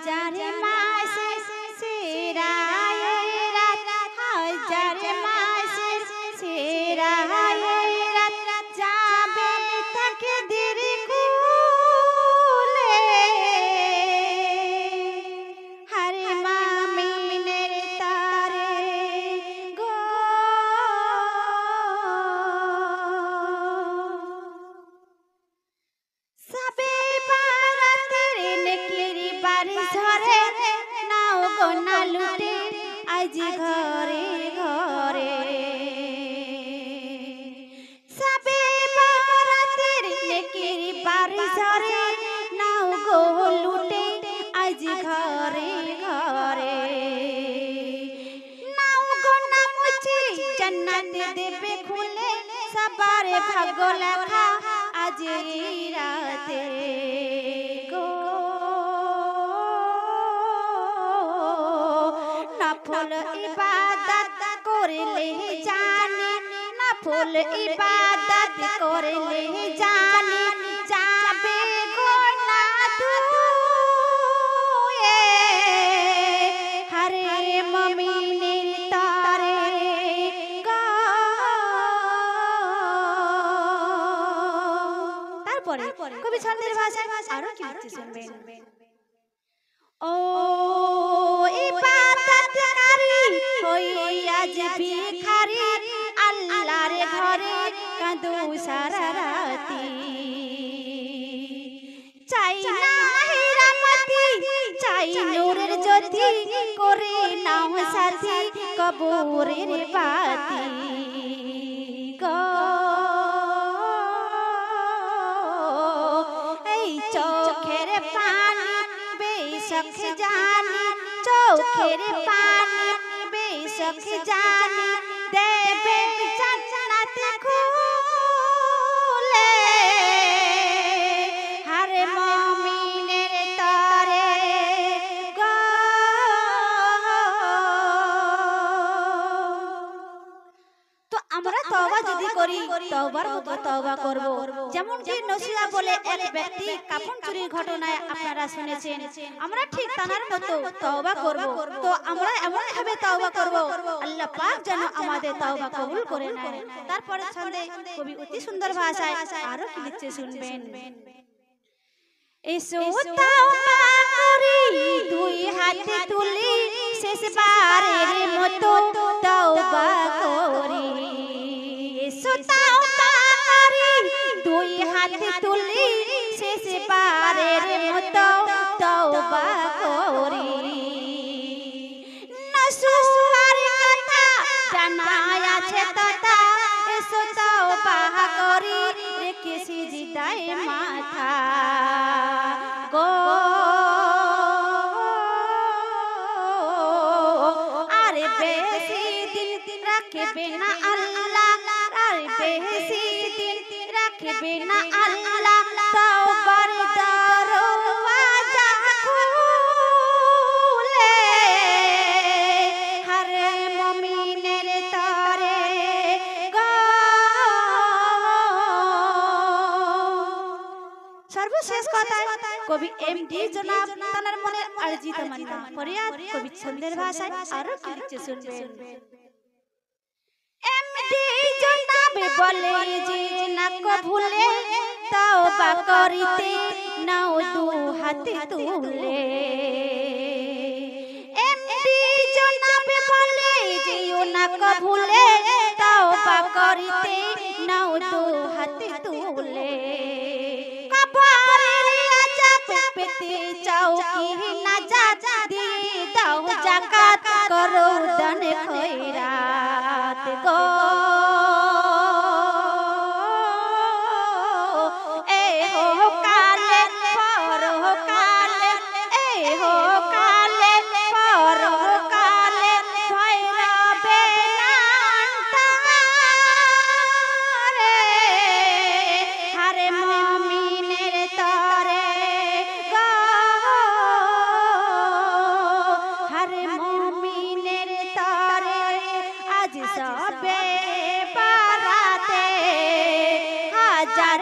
হাজার মাসে সেরা রাত, হাজার মাসে সেরা রাত, যাবে তাকদীর খুলে। হর মুমিনের তারে গো সবে বারাতের নেকির বারিশ ঝরে, নাও গো না লুটে আজ ঘরে ঘরে। সবে বারাতের নেকির বারিশ ঝরে, নাও গো লুটে আজ ঘরে ঘরে। নাও গো না মুছে জান্নাত দেবে খুলে, সবার ভাগ্য লেখা আজ এই রাতে গো। নফল ইবাদত করলে জানি, নফল ইবাদত করলে জানি, যাবে গো না ধুয়ে। হরে মুমিনের তারে গো। তারপরে কবি ছন্দের ভাষায় আরো কি লিখতে শুনবেন। ও ইবাদতকারী হই আজ ভিখারি, আল্লাহর ঘরে কাঁদো সারা রাতি। চাই না হিরামতি, চাই নূরের জ্যোতি, করে নাও সাথী কবরের বাতি গো। এই চোখের পানি বেশক জানি, চোখের পানি বেশক জানি, দেবে জান্নাত খুলে। হর মুমিনের তরে গো। তো আমরা তওবা যদি করি, তওবার মতো তওবা করব। যেমন কি নসিয়া বলে এক ব্যক্তি কাফন চুরির ঘটনায় আপনারা শুনেছেন, আমরা ঠিক তার মতো তওবা করব। তো আমরা এমন ভাবে তওবা করব আল্লাহ পাক যেন আমাদের তওবা কবুল করে নেয়। তারপরে ছন্দে কবি অতি সুন্দর ভাষায় আরো কি লিখতে শুনবেন। এসো তওবা করি দুই হাত তুলি, শেষবারের মতো তওবা করি। এসো তওবা করি দুই হাত তুলি, শেষবারের মতো তওবা করি। নসুয়ার কথা জানা আছে তথা, এসো তওবা করি রেখে সিজদায় মাথা গো। আর বেশি দিন রাখবে না আল্লাহ, আর বেশি দিন রাখবে না আল্লাহ, তওবার দরওয়াজা খুলে। হর মুমিনের তরে গো। সর্বশেষ কথায় কবি এমডি জনাব তানার মনের আরজি তামান্না ফরিয়াদ কবি ছন্দের ভাষায় আরো কি লিখতে শুনবেন। এমডি জনাব বলে যে না ভুলে তওবা করিতে, নাও দু হাতে তুলে। এমডি জনাব বলে যে না ভুলে তওবা করিতে, নাও দু হাতে তুলে। কবরের আযাব পেতে চাও কি নাজাত, দিয়ে দাও যাকাত করো দান খয়রাত গো। এ হো কালে পর কালে, এ হো কালে পর কালে, ভৈরবে নান্তারে। হর মুমিনের তরে গো। হর মুমিনের তরে আজ সবে বারাতে, হাজার